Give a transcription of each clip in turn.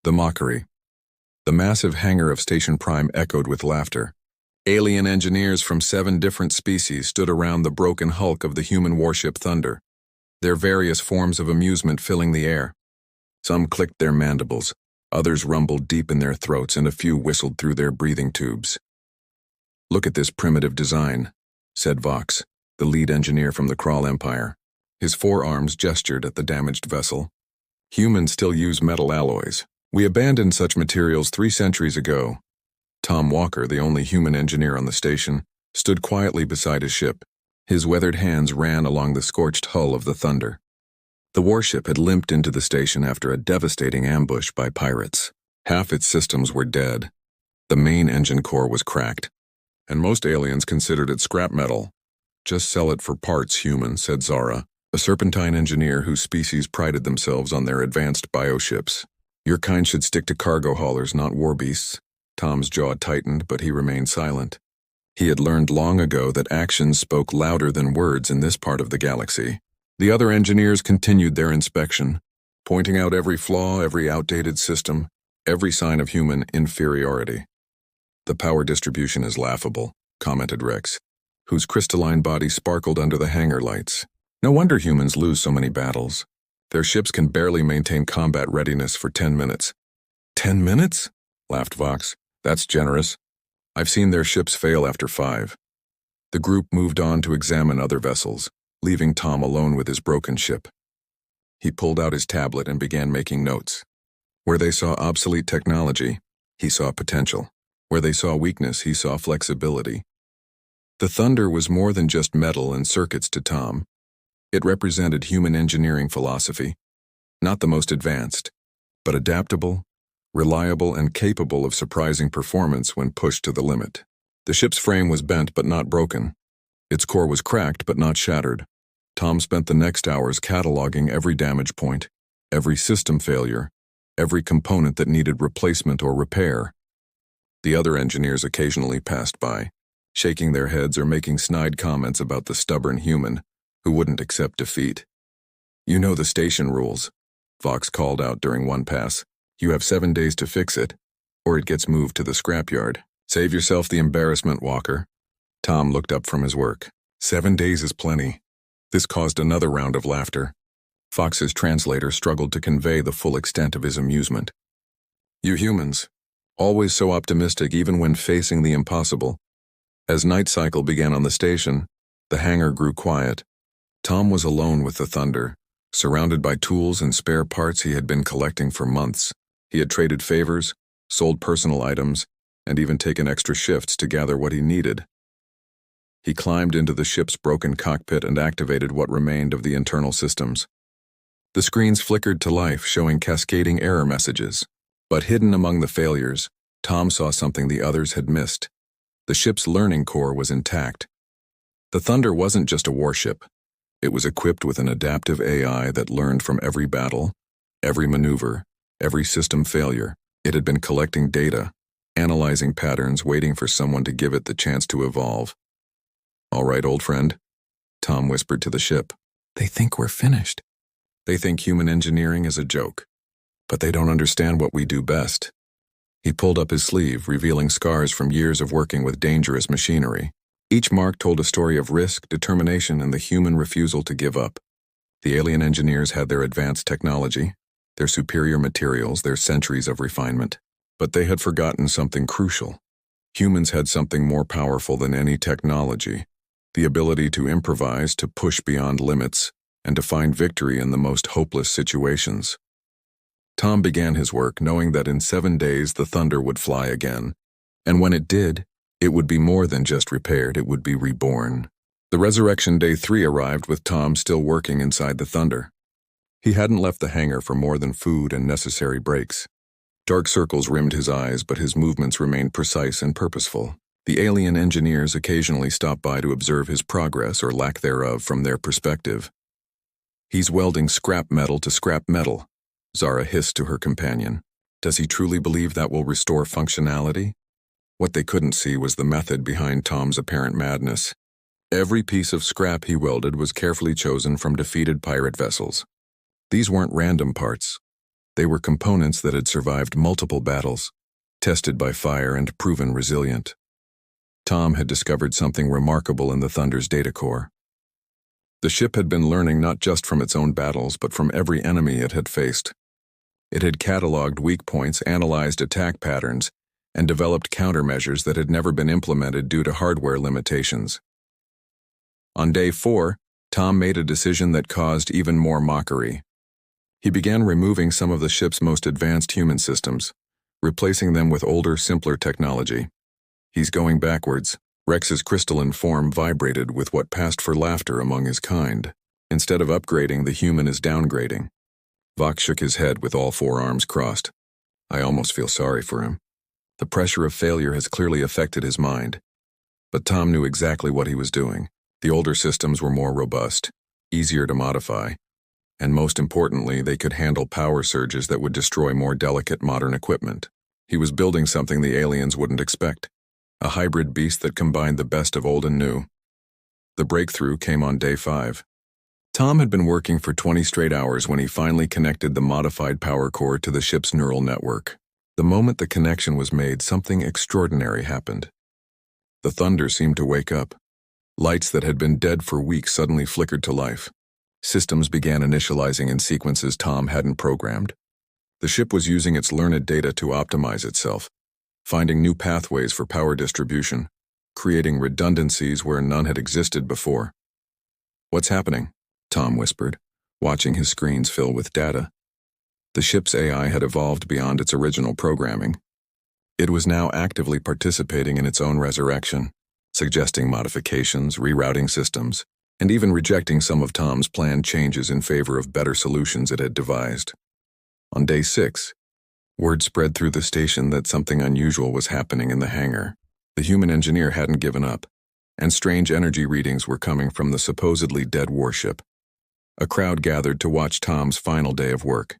The mockery. The massive hangar of Station Prime echoed with laughter. Alien engineers from 7 different species stood around the broken hulk of the human warship Thunder, their various forms of amusement filling the air. Some clicked their mandibles, others rumbled deep in their throats, and a few whistled through their breathing tubes. "Look at this primitive design," said Vox, the lead engineer from the Crawl Empire. His forearms gestured at the damaged vessel. "Humans still use metal alloys. We abandoned such materials 3 centuries ago." Tom Walker, the only human engineer on the station, stood quietly beside his ship. His weathered hands ran along the scorched hull of the Thunder. The warship had limped into the station after a devastating ambush by pirates. Half its systems were dead. The main engine core was cracked, and most aliens considered it scrap metal. "Just sell it for parts, human," said Zara, a serpentine engineer whose species prided themselves on their advanced bioships. "Your kind should stick to cargo haulers, not war beasts." Tom's jaw tightened, but he remained silent. He had learned long ago that actions spoke louder than words in this part of the galaxy. The other engineers continued their inspection, pointing out every flaw, every outdated system, every sign of human inferiority. "The power distribution is laughable," commented Rex, whose crystalline body sparkled under the hangar lights. "No wonder humans lose so many battles. Their ships can barely maintain combat readiness for 10 minutes. 10 minutes? Laughed Vox. "That's generous. I've seen their ships fail after 5. The group moved on to examine other vessels, leaving Tom alone with his broken ship. He pulled out his tablet and began making notes. Where they saw obsolete technology, he saw potential. Where they saw weakness, he saw flexibility. The Thunder was more than just metal and circuits to Tom. It represented human engineering philosophy, not the most advanced, but adaptable, reliable, and capable of surprising performance when pushed to the limit. The ship's frame was bent but not broken. Its core was cracked but not shattered. Tom spent the next hours cataloging every damage point, every system failure, every component that needed replacement or repair. The other engineers occasionally passed by, shaking their heads or making snide comments about the stubborn human who wouldn't accept defeat. "You know the station rules," Vox called out during one pass. "You have 7 days to fix it, or it gets moved to the scrapyard. Save yourself the embarrassment, Walker." Tom looked up from his work. 7 days is plenty." This caused another round of laughter. Fox's translator struggled to convey the full extent of his amusement. "You humans, always so optimistic even when facing the impossible." As night cycle began on the station, the hangar grew quiet. Tom was alone with the Thunder, surrounded by tools and spare parts he had been collecting for months. He had traded favors, sold personal items, and even taken extra shifts to gather what he needed. He climbed into the ship's broken cockpit and activated what remained of the internal systems. The screens flickered to life, showing cascading error messages. But hidden among the failures, Tom saw something the others had missed. The ship's learning core was intact. The Thunder wasn't just a warship. It was equipped with an adaptive AI that learned from every battle, every maneuver, every system failure. It had been collecting data, analyzing patterns, waiting for someone to give it the chance to evolve. "All right, old friend," Tom whispered to the ship. "They think we're finished. They think human engineering is a joke. But they don't understand what we do best." He pulled up his sleeve, revealing scars from years of working with dangerous machinery. Each mark told a story of risk, determination, and the human refusal to give up. The alien engineers had their advanced technology, their superior materials, their centuries of refinement. But they had forgotten something crucial. Humans had something more powerful than any technology: the ability to improvise, to push beyond limits, and to find victory in the most hopeless situations. Tom began his work knowing that in 7 days the Thunder would fly again, and when it did, it would be more than just repaired, it would be reborn. The Resurrection Day 3 arrived with Tom still working inside the Thunder. He hadn't left the hangar for more than food and necessary breaks. Dark circles rimmed his eyes, but his movements remained precise and purposeful. The alien engineers occasionally stopped by to observe his progress or lack thereof from their perspective. "He's welding scrap metal to scrap metal," Zara hissed to her companion. "Does he truly believe that will restore functionality?" What they couldn't see was the method behind Tom's apparent madness. Every piece of scrap he welded was carefully chosen from defeated pirate vessels. These weren't random parts. They were components that had survived multiple battles, tested by fire and proven resilient. Tom had discovered something remarkable in the Thunder's data core. The ship had been learning not just from its own battles, but from every enemy it had faced. It had cataloged weak points, analyzed attack patterns, and developed countermeasures that had never been implemented due to hardware limitations. On day 4, Tom made a decision that caused even more mockery. He began removing some of the ship's most advanced human systems, replacing them with older, simpler technology. He's going backwards. Rex's crystalline form vibrated with what passed for laughter among his kind. Instead of upgrading, the human is downgrading. Vox shook his head with all 4 arms crossed. I almost feel sorry for him. The pressure of failure has clearly affected his mind. But Tom knew exactly what he was doing. The older systems were more robust, easier to modify, and most importantly, they could handle power surges that would destroy more delicate modern equipment. He was building something the aliens wouldn't expect, a hybrid beast that combined the best of old and new. The breakthrough came on day 5. Tom had been working for 20 straight hours when he finally connected the modified power core to the ship's neural network. The moment the connection was made, something extraordinary happened. The Thunder seemed to wake up. Lights that had been dead for weeks suddenly flickered to life. Systems began initializing in sequences Tom hadn't programmed. The ship was using its learned data to optimize itself, finding new pathways for power distribution, creating redundancies where none had existed before. What's happening? Tom whispered, watching his screens fill with data. The ship's AI had evolved beyond its original programming. It was now actively participating in its own resurrection, suggesting modifications, rerouting systems, and even rejecting some of Tom's planned changes in favor of better solutions it had devised. On day 6, word spread through the station that something unusual was happening in the hangar. The human engineer hadn't given up, and strange energy readings were coming from the supposedly dead warship. A crowd gathered to watch Tom's final day of work.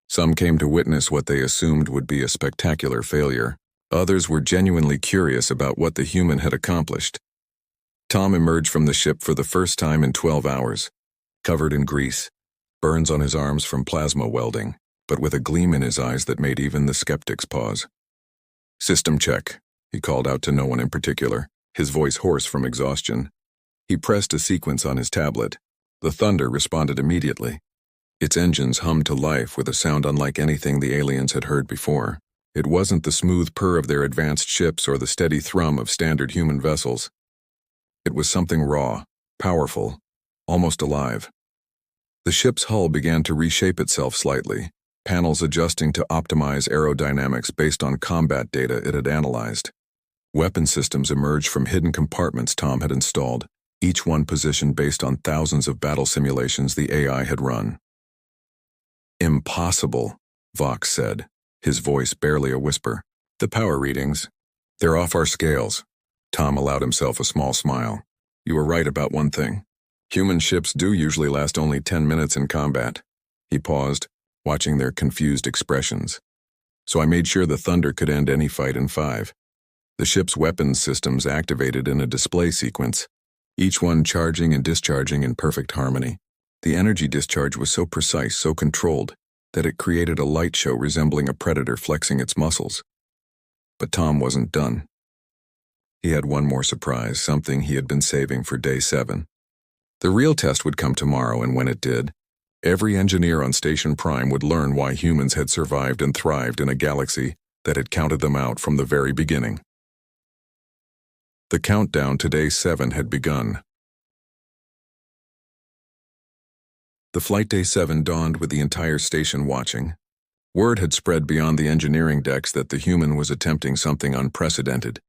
Some came to witness what they assumed would be a spectacular failure. Others were genuinely curious about what the human had accomplished. Tom emerged from the ship for the first time in 12 hours, covered in grease, burns on his arms from plasma welding, but with a gleam in his eyes that made even the skeptics pause. System check, he called out to no one in particular, his voice hoarse from exhaustion. He pressed a sequence on his tablet. The Thunder responded immediately. Its engines hummed to life with a sound unlike anything the aliens had heard before. It wasn't the smooth purr of their advanced ships or the steady thrum of standard human vessels. It was something raw, powerful, almost alive. The ship's hull began to reshape itself slightly, panels adjusting to optimize aerodynamics based on combat data it had analyzed. Weapon systems emerged from hidden compartments Tom had installed, each one positioned based on thousands of battle simulations the AI had run. Impossible, Vox said, his voice barely a whisper. The power readings, they're off our scales. Tom allowed himself a small smile. You were right about one thing. Human ships do usually last only 10 minutes in combat. He paused, watching their confused expressions. So I made sure the Thunder could end any fight in 5. The ship's weapons systems activated in a display sequence, each one charging and discharging in perfect harmony. The energy discharge was so precise, so controlled, that it created a light show resembling a predator flexing its muscles. But Tom wasn't done. He had one more surprise, something he had been saving for day 7. The real test would come tomorrow, and when it did, every engineer on Station Prime would learn why humans had survived and thrived in a galaxy that had counted them out from the very beginning. The countdown to day 7 had begun. The flight day 7 dawned with the entire station watching. Word had spread beyond the engineering decks that the human was attempting something unprecedented.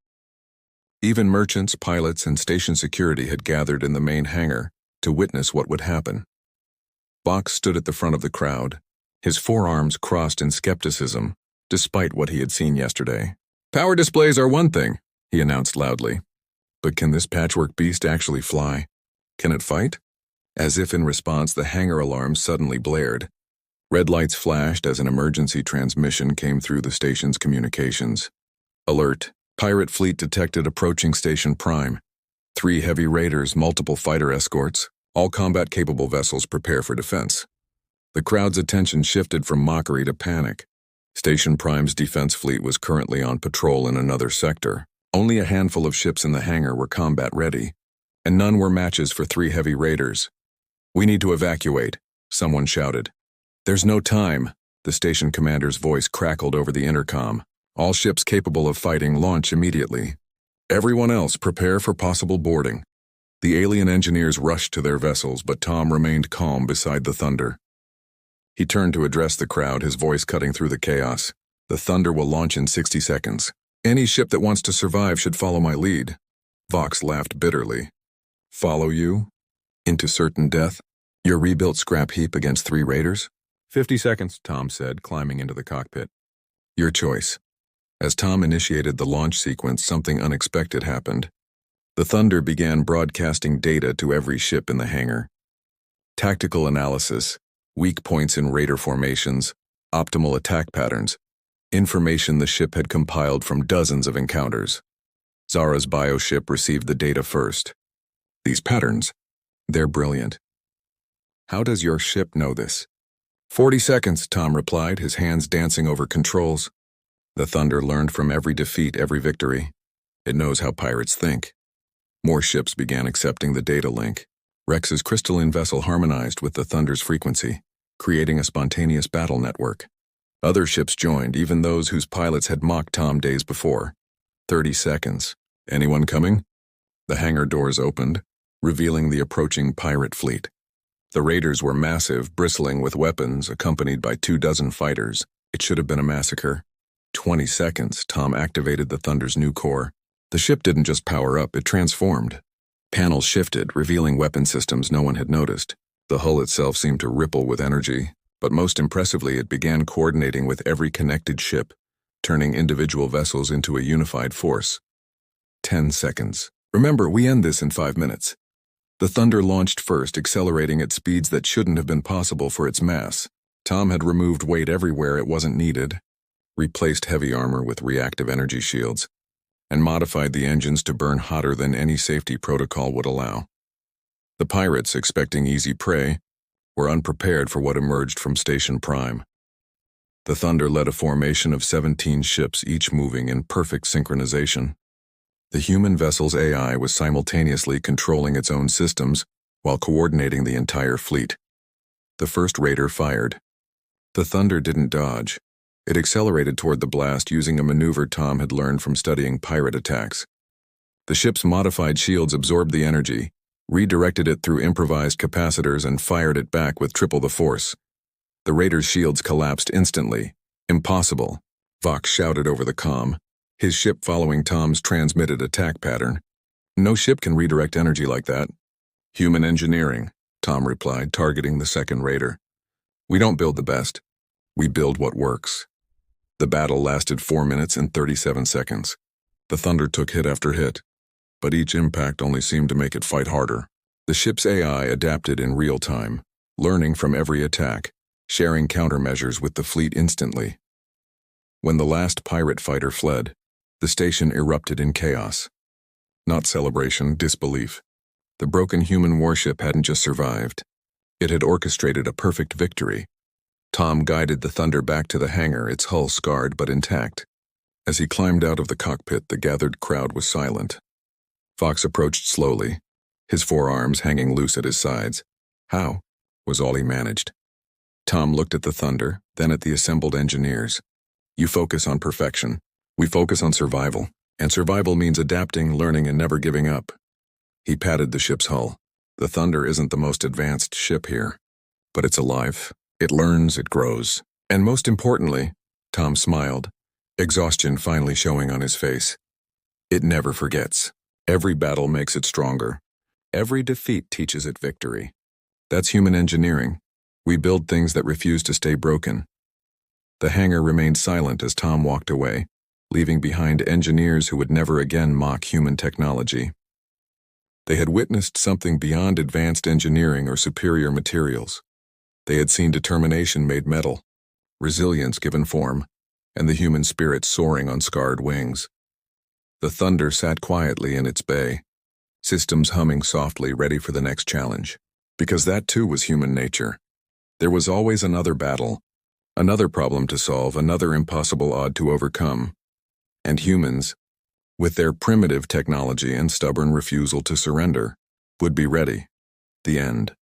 Even merchants, pilots, and station security had gathered in the main hangar to witness what would happen. Vox stood at the front of the crowd, his forearms crossed in skepticism, despite what he had seen yesterday. Power displays are one thing, he announced loudly. But can this patchwork beast actually fly? Can it fight? As if in response, the hangar alarms suddenly blared. Red lights flashed as an emergency transmission came through the station's communications. Alert. Pirate fleet detected approaching Station Prime. 3 heavy raiders, multiple fighter escorts, all combat-capable vessels prepare for defense. The crowd's attention shifted from mockery to panic. Station Prime's defense fleet was currently on patrol in another sector. Only a handful of ships in the hangar were combat-ready, and none were matches for 3 heavy raiders. "We need to evacuate," someone shouted. "There's no time," the station commander's voice crackled over the intercom. "All ships capable of fighting launch immediately. Everyone else prepare for possible boarding." The alien engineers rushed to their vessels, but Tom remained calm beside the Thunder. He turned to address the crowd, his voice cutting through the chaos. "The Thunder will launch in 60 seconds. Any ship that wants to survive should follow my lead." Vox laughed bitterly. "Follow you? Into certain death? Your rebuilt scrap heap against 3 raiders?" 50 seconds, Tom said, climbing into the cockpit. "Your choice." As Tom initiated the launch sequence, something unexpected happened. The Thunder began broadcasting data to every ship in the hangar. Tactical analysis, weak points in raider formations, optimal attack patterns, information the ship had compiled from dozens of encounters. Zara's bioship received the data first. "These patterns, they're brilliant. How does your ship know this?" 40 seconds, Tom replied, his hands dancing over controls. The Thunder learned from every defeat, every victory. It knows how pirates think. More ships began accepting the data link. Rex's crystalline vessel harmonized with the Thunder's frequency, creating a spontaneous battle network. Other ships joined, even those whose pilots had mocked Tom days before. 30 seconds. "Anyone coming?" The hangar doors opened, revealing the approaching pirate fleet. The raiders were massive, bristling with weapons, accompanied by 24 fighters. It should have been a massacre. 20 seconds, Tom activated the Thunder's new core. The ship didn't just power up, it transformed. Panels shifted, revealing weapon systems no one had noticed. The hull itself seemed to ripple with energy, but most impressively it began coordinating with every connected ship, turning individual vessels into a unified force. 10 seconds. "Remember, we end this in 5 minutes. The Thunder launched first, accelerating at speeds that shouldn't have been possible for its mass. Tom had removed weight everywhere it wasn't needed, replaced heavy armor with reactive energy shields, and modified the engines to burn hotter than any safety protocol would allow. The pirates, expecting easy prey, were unprepared for what emerged from Station Prime. The Thunder led a formation of 17 ships, each moving in perfect synchronization. The human vessel's AI was simultaneously controlling its own systems while coordinating the entire fleet. The first raider fired. The Thunder didn't dodge. It accelerated toward the blast using a maneuver Tom had learned from studying pirate attacks. The ship's modified shields absorbed the energy, redirected it through improvised capacitors, and fired it back with triple the force. The raider's shields collapsed instantly. "Impossible," Vox shouted over the comm, his ship following Tom's transmitted attack pattern. "No ship can redirect energy like that." "Human engineering," Tom replied, targeting the second raider. "We don't build the best. We build what works." The battle lasted 4 minutes and 37 seconds. The Thunder took hit after hit, but each impact only seemed to make it fight harder. The ship's AI adapted in real time, learning from every attack, sharing countermeasures with the fleet instantly. When the last pirate fighter fled, the station erupted in chaos. Not celebration, disbelief. The broken human warship hadn't just survived. It had orchestrated a perfect victory. Tom guided the Thunder back to the hangar, its hull scarred but intact. As he climbed out of the cockpit, the gathered crowd was silent. Fox approached slowly, his forearms hanging loose at his sides. "How?" was all he managed. Tom looked at the Thunder, then at the assembled engineers. "You focus on perfection. We focus on survival, and survival means adapting, learning, and never giving up." He patted the ship's hull. "The Thunder isn't the most advanced ship here, but it's alive. It learns, it grows. And most importantly," Tom smiled, exhaustion finally showing on his face, "it never forgets. Every battle makes it stronger. Every defeat teaches it victory. That's human engineering. We build things that refuse to stay broken." The hangar remained silent as Tom walked away, leaving behind engineers who would never again mock human technology. They had witnessed something beyond advanced engineering or superior materials. They had seen determination made metal, resilience given form, and the human spirit soaring on scarred wings. The Thunder sat quietly in its bay, systems humming softly, ready for the next challenge, because that too was human nature. There was always another battle, another problem to solve, another impossible odd to overcome. And humans, with their primitive technology and stubborn refusal to surrender, would be ready. The end.